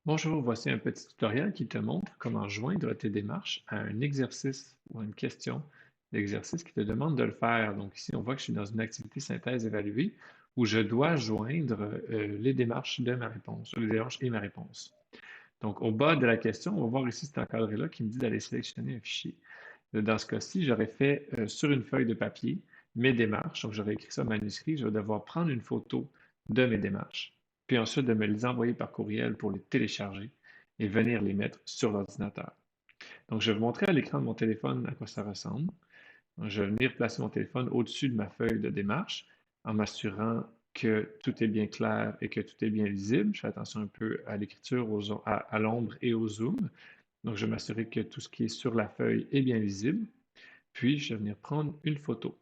Bonjour, voici un petit tutoriel qui te montre comment joindre tes démarches à un exercice ou à une question d'exercice qui te demande de le faire. Donc ici, on voit que je suis dans une activité synthèse évaluée où je dois joindre les démarches de ma réponse, les démarches et ma réponse. Donc au bas de la question, on va voir ici cet encadré-là qui me dit d'aller sélectionner un fichier. Dans ce cas-ci, j'aurais fait sur une feuille de papier mes démarches. Donc j'aurais écrit ça en manuscrit. Je vais devoir prendre une photo de mes démarches puis ensuite de me les envoyer par courriel pour les télécharger et venir les mettre sur l'ordinateur. Donc, je vais vous montrer à l'écran de mon téléphone à quoi ça ressemble. Je vais venir placer mon téléphone au-dessus de ma feuille de démarche en m'assurant que tout est bien clair et que tout est bien lisible. Je fais attention un peu à l'écriture, à l'ombre et au zoom. Donc, je vais m'assurer que tout ce qui est sur la feuille est bien lisible. Puis, je vais venir prendre une photo.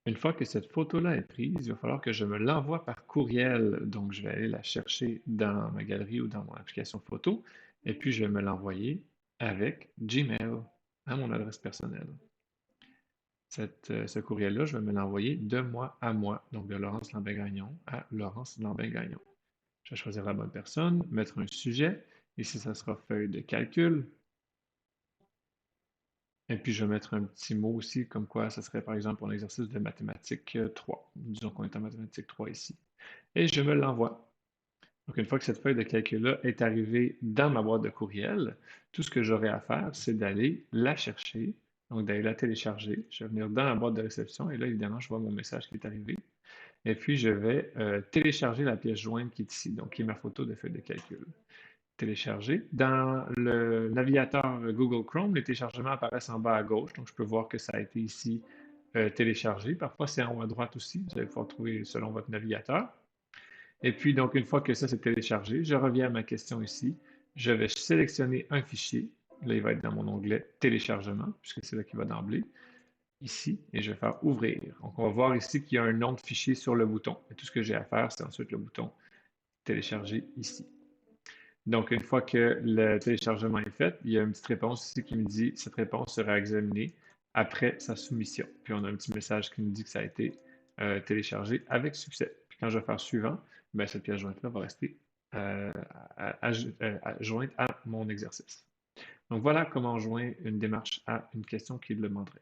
Une fois que cette photo-là est prise, il va falloir que je me l'envoie par courriel. Donc, je vais aller la chercher dans ma galerie ou dans mon application photo, et puis je vais me l'envoyer avec Gmail à mon adresse personnelle. Ce courriel-là, je vais me l'envoyer de moi à moi, donc de Laurence Lambert-Gagnon à Laurence Lambert-Gagnon. Je vais choisir la bonne personne, mettre un sujet. Ici, ça sera feuille de calcul. Et puis, je vais mettre un petit mot aussi, comme quoi ça serait par exemple un exercice de mathématiques 3. Disons qu'on est en mathématiques 3 ici. Et je me l'envoie. Donc, une fois que cette feuille de calcul-là est arrivée dans ma boîte de courriel, tout ce que j'aurai à faire, c'est d'aller la chercher, donc d'aller la télécharger. Je vais venir dans la boîte de réception et là, évidemment, je vois mon message qui est arrivé. Et puis, je vais télécharger la pièce jointe qui est ici, donc qui est ma photo de feuille de calcul. Télécharger. Dans le navigateur Google Chrome, les téléchargements apparaissent en bas à gauche, donc je peux voir que ça a été ici téléchargé. Parfois, c'est en haut à droite aussi, vous allez pouvoir trouver selon votre navigateur. Et puis, donc, une fois que ça c'est téléchargé, je reviens à ma question ici. Je vais sélectionner un fichier. Là, il va être dans mon onglet téléchargement, puisque c'est là qu'il va d'emblée. Ici, et je vais faire ouvrir. Donc, on va voir ici qu'il y a un nom de fichier sur le bouton. Et tout ce que j'ai à faire, c'est ensuite le bouton télécharger ici. Donc, une fois que le téléchargement est fait, il y a une petite réponse ici qui me dit cette réponse sera examinée après sa soumission. Puis on a un petit message qui nous dit que ça a été téléchargé avec succès. Puis quand je vais faire suivant, ben, cette pièce jointe-là va rester euh, jointe à mon exercice. Donc voilà comment on joint une démarche à une question qui le demanderait.